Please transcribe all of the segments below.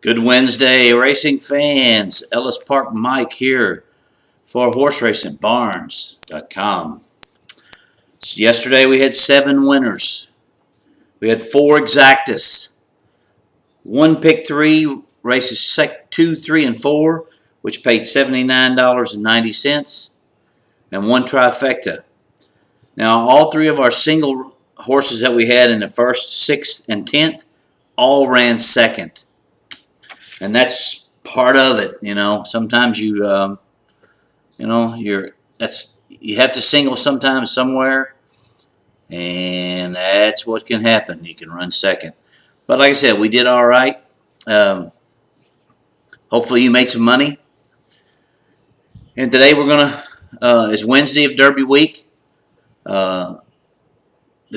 Good Wednesday, racing fans. Ellis Park Mike here for Horse Racing Barnes.com. So yesterday we had 7 winners. We had 4 exactas. 1 pick 3, races 2, 3, and 4, which paid $79.90, and 1 trifecta. Now all 3 of our single horses that we had in the 1st, 6th, and 10th all ran second. And that's part of it, you know. Sometimes you have to single sometimes somewhere, and that's what can happen. You can run second, but like I said, we did all right. Hopefully, you made some money. And today we're gonna it's Wednesday of Derby week. The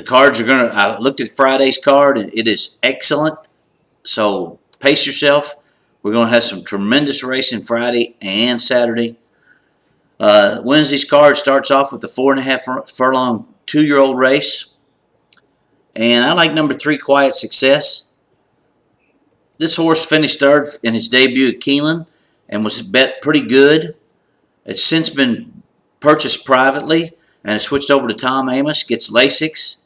cards are gonna. I looked at Friday's card, and it is excellent. So pace yourself. We're going to have some tremendous racing Friday and Saturday. Wednesday's card starts off with the 4.5 furlong 2-year-old race. And I like number 3, Quiet Success. This horse finished 3rd in his debut at Keeneland and was bet pretty good. It's since been purchased privately and it switched over to Tom Amos, gets Lasix.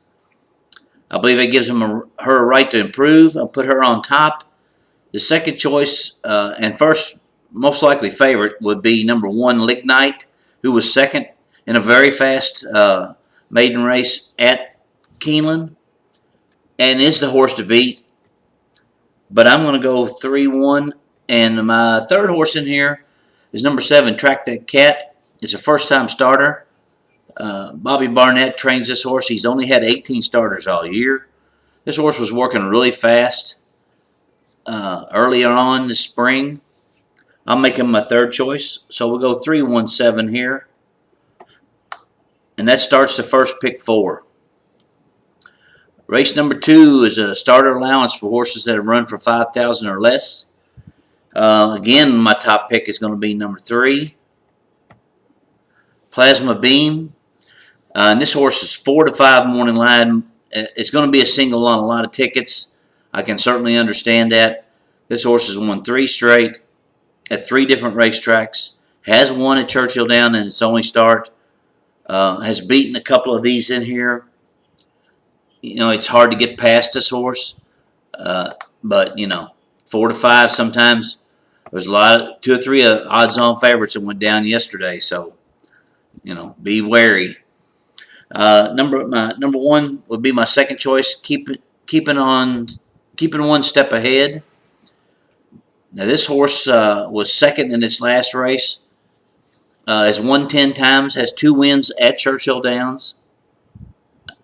I believe it gives her a right to improve. I'll put her on top. The second choice and first most likely favorite would be number 1, Lignite, who was second in a very fast maiden race at Keeneland and is the horse to beat. But I'm going to go 3-1. And my third horse in here is number 7, Track That Cat. It's a first-time starter. Bobby Barnett trains this horse. He's only had 18 starters all year. This horse was working really fast earlier on this spring. I'll make him my third choice. So we'll go 3-1-7 here. And that starts the first pick 4. Race number 2 is a starter allowance for horses that have run for 5,000 or less. Again, my top pick is going to be number 3, Plasma Beam. And this horse is 4 to 5 morning line. It's going to be a single on a lot of tickets. I can certainly understand that. This horse has won 3 straight at 3 different racetracks. Has won at Churchill Down in its only start. Has beaten a couple of these in here. You know, it's hard to get past this horse. But, you know, 4 to 5 sometimes. There's a lot, 2 or 3 odds-on favorites that went down yesterday. So, you know, be wary. Number 1 would be my second choice. Keeping 1 step ahead. Now this horse was second in its last race. Has won 10 times. Has 2 wins at Churchill Downs.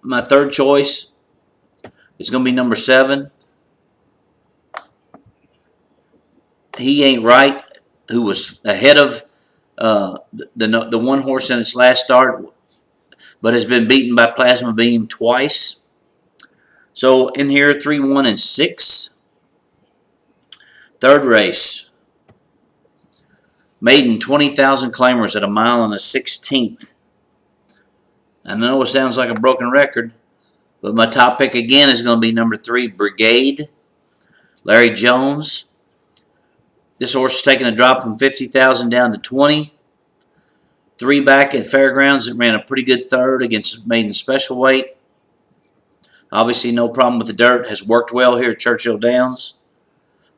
My third choice is going to be number 7. He Ain't Right, who was ahead of the one horse in its last start, but has been beaten by Plasma Beam twice. So in here, 3-1-6. Third race. Maiden 20,000 claimers at 1 mile and a 16th. I know it sounds like a broken record, but my top pick again is going to be number 3, Brigade. Larry Jones. This horse is taking a drop from 50,000 down to 20. 3 back at Fairgrounds. It ran a pretty good third against maiden special weight. Obviously, no problem with the dirt. Has worked well here at Churchill Downs.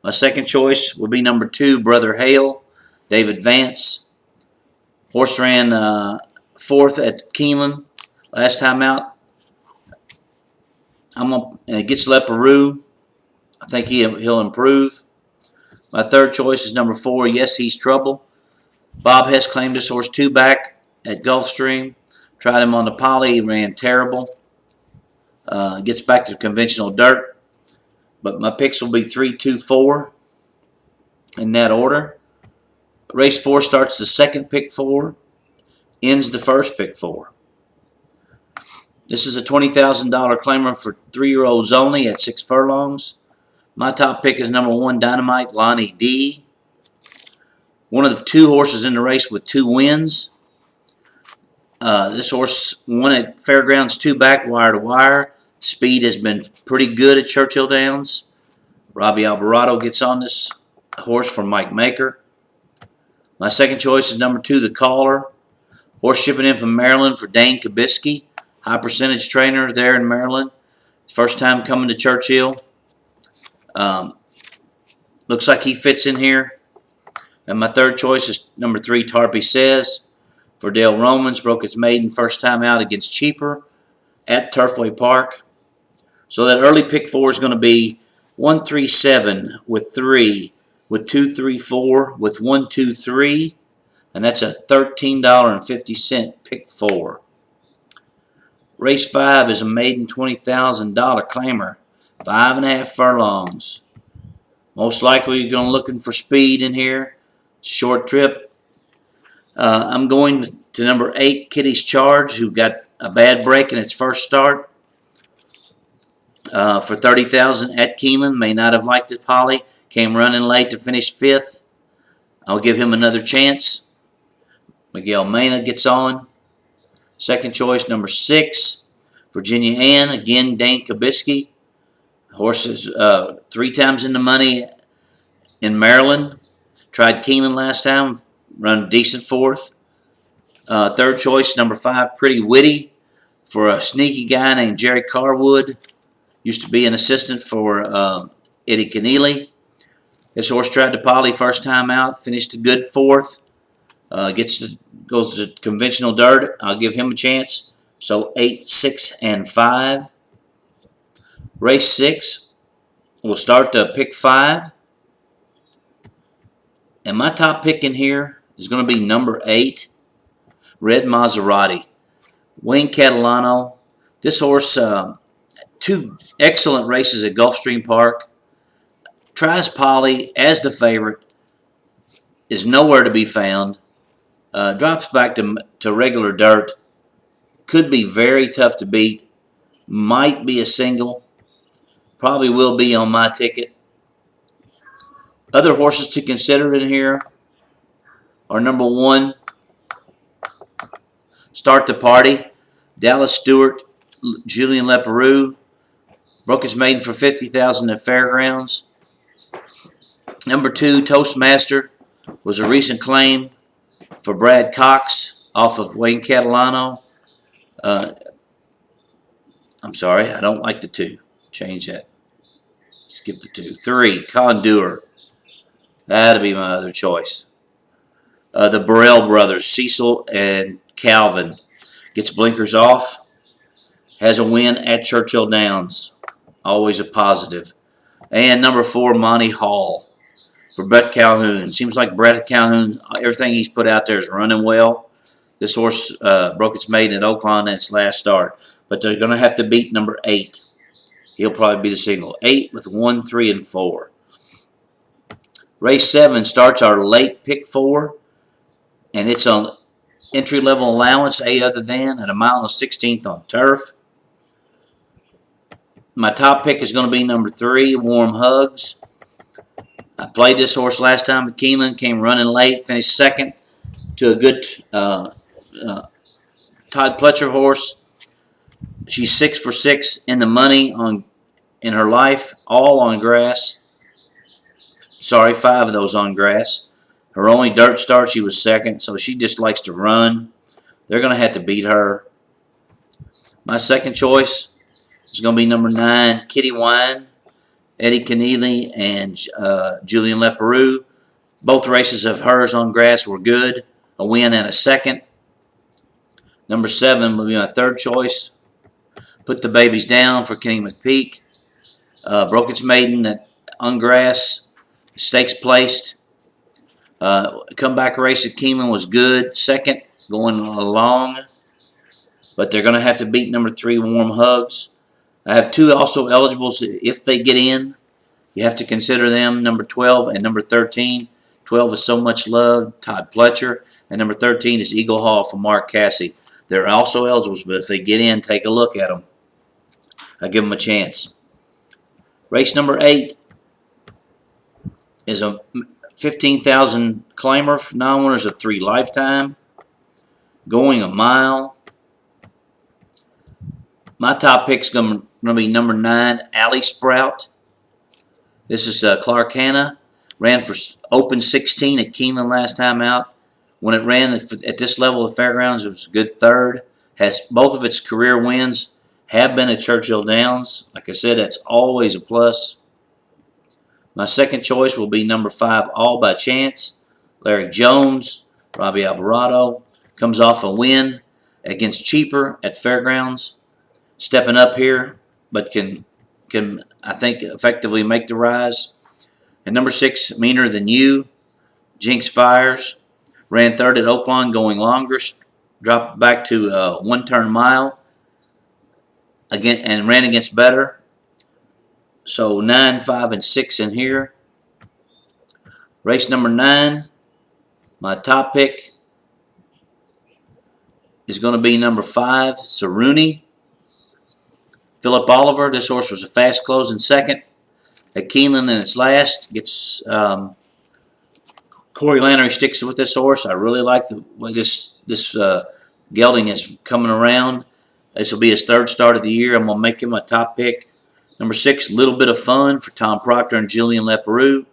My second choice will be number 2, Brother Hale, David Vance. Horse ran 4th at Keeneland last time out. Gets Leperoux. I think he'll improve. My third choice is number 4, Yes He's Trouble. Bob Hess claimed this horse 2 back at Gulfstream. Tried him on the poly. He ran terrible. Gets back to conventional dirt. But my picks will be 3, 2, 4 in that order. Race 4 starts the second pick 4. Ends the first pick 4. This is a $20,000 claimer for 3-year-olds only at 6 furlongs. My top pick is number 1, Dynamite, Lonnie D. One of the 2 horses in the race with 2 wins. This horse won at Fairgrounds 2 back, wire to wire. Speed has been pretty good at Churchill Downs. Robbie Alvarado gets on this horse from Mike Maker. My second choice is number 2, the Caller. Horse shipping in from Maryland for Dane Kabisky, high percentage trainer there in Maryland. First time coming to Churchill. Looks like he fits in here. And my third choice is number 3, Tarpey Says for Dale Romans. Broke its maiden first time out against Cheaper at Turfway Park. So that early pick 4 is going to be 1, 3, 7 with 3 with 2, 3, 4 with 1, 2, 3. And that's a $13.50 pick 4. Race 5 is a maiden $20,000 claimer. 5.5 furlongs. Most likely you're going to looking for speed in here. Short trip. I'm going to number 8, Kitty's Charge, who got a bad break in its first start. For $30,000 at Keeneland. May not have liked it, Polly. Came running late to finish 5th. I'll give him another chance. Miguel Mena gets on. Second choice, number 6, Virginia Ann. Again, Dane Kabisky. Horse is 3 times in the money in Maryland. Tried Keeneland last time. Run decent 4th. Third choice, number 5, Pretty Witty. For a sneaky guy named Jerry Carwood. Used to be an assistant for Eddie Keneally. This horse tried to Polly first time out. Finished a good 4th. Goes to conventional dirt. I'll give him a chance. So 8, 6, and 5. Race 6. We'll start to pick 5. And my top pick in here is going to be number 8, Red Maserati. Wayne Catalano. This horse, 2 excellent races at Gulfstream Park. Tries Polly as the favorite. Is nowhere to be found. Drops back to regular dirt. Could be very tough to beat. Might be a single. Probably will be on my ticket. Other horses to consider in here are number 1, Start the Party. Dallas Stewart, Julian Leperoux. Broke his maiden for $50,000 at Fairgrounds. Number 2, Toastmaster, was a recent claim for Brad Cox off of Wayne Catalano. I'm sorry, I don't like the 2. Change that. Skip the 2. 3, Condor. That'll be my other choice. The Burrell brothers, Cecil and Calvin. Gets blinkers off. Has a win at Churchill Downs. Always a positive. And number 4, Monty Hall for Brett Calhoun. Seems like Brett Calhoun, everything he's put out there is running well. This horse broke its maiden at Oakland in its last start. But they're going to have to beat number 8. He'll probably be the single. 8 with 1, 3, and 4. Race 7 starts our late pick 4. And it's on entry-level allowance, A other than, at a mile and 1/16 on turf. My top pick is going to be number 3, Warm Hugs. I played this horse last time at Keeneland, came running late, finished 2nd to a good Todd Pletcher horse. She's 6 for 6 in the money in her life, all on grass. Sorry, 5 of those on grass. Her only dirt start, she was 2nd, so she just likes to run. They're going to have to beat her. My second choice is going to be number 9, Kitty Wine. Eddie Keneally and Julian Leperoux. Both races of hers on grass were good. A win and a 2nd. Number 7 will be my third choice. Put the Babies Down for Kenny McPeak. Broke its maiden on grass. Stakes placed. Comeback race at Keeneland was good. 2nd going along. But they're going to have to beat number 3, Warm Hugs. I have 2 also eligibles if they get in. You have to consider them, number 12 and number 13. 12 is So Much Love, Todd Pletcher. And number 13 is Eagle Hall for Mark Cassie. They're also eligibles, but if they get in, take a look at them. I give them a chance. Race number 8 is a 15,000 claimer for non-winners of 3 lifetime. Going a mile. My top pick's going to be number 9, Alley Sprout. This is Clarkana. Ran for open 16 at Keeneland last time out. When it ran at this level of fairgrounds, it was a good third. Has both of its career wins have been at Churchill Downs. Like I said, that's always a plus. My second choice will be number 5, All by Chance. Larry Jones, Robbie Alvarado, comes off a win against Cheaper at Fairgrounds. Stepping up here, but can I think effectively make the rise. And number 6, Meaner Than You, Jinx Fires. Ran third at Oaklawn going longer. Dropped back to 1 turn mile. Again, and ran against better. So 9, 5, and 6 in here. Race number 9, my top pick is going to be number 5, Cerrone. Philip Oliver. This horse was a fast closing second at Keeneland in its last. Gets Corey Lannery sticks with this horse. I really like the way this gelding is coming around. This will be his 3rd start of the year. I'm going to make him my top pick. Number 6, Little Bit of Fun for Tom Proctor and Julian Leperoux.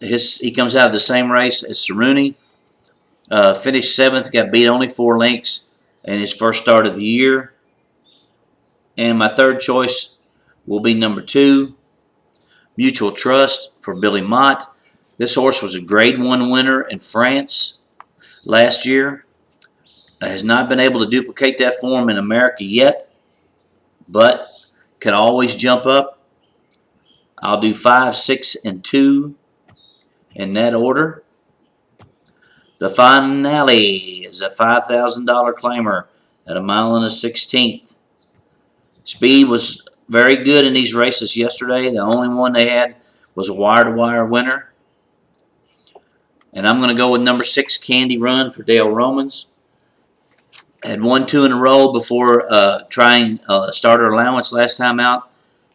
He comes out of the same race as Cerrone. Finished 7th, got beat only 4 lengths in his 1st start of the year. And my 3rd choice will be number 2, Mutual Trust for Billy Mott. This horse was a Grade 1 winner in France last year. Has not been able to duplicate that form in America yet, but can always jump up. I'll do 5, 6, and 2 in that order. The finale is a $5,000 claimer at 1 1/16. Speed was very good in these races yesterday. The only one they had was a wire-to-wire winner. And I'm going to go with number 6, Candy Run for Dale Romans. Had 1, 2 in a row before trying starter allowance last time out.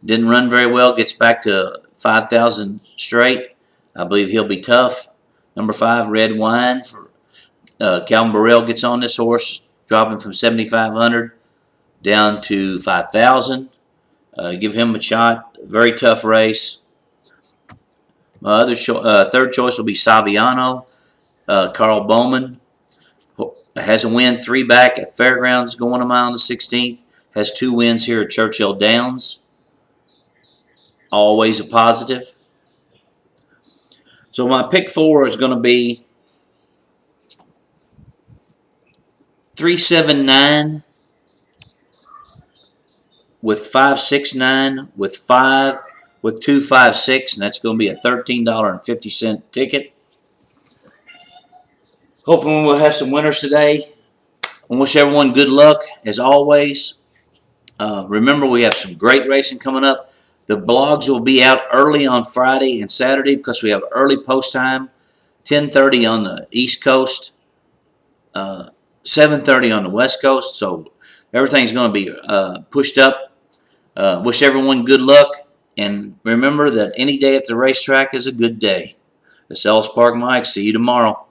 Didn't run very well. Gets back to 5,000 straight. I believe he'll be tough. Number 5, Red Wine for Calvin Burrell gets on this horse, dropping from 7,500 down to 5,000. Give him a shot. Very tough race. My other 3rd choice will be Saviano. Carl Bowman has a win 3 back at Fairgrounds going 1 1/16. Has 2 wins here at Churchill Downs. Always a positive. So my pick 4 is going to be 379 with 569 with 5 with 256, and that's going to be a $13.50 ticket. Hoping we'll have some winners today. I wish everyone good luck as always. Remember, we have some great racing coming up. The blogs will be out early on Friday and Saturday because we have early post time, 10:30 on the East Coast, 7:30 on the West Coast. So everything's going to be pushed up. Wish everyone good luck. And remember that any day at the racetrack is a good day. This is Ellis Park Mike. See you tomorrow.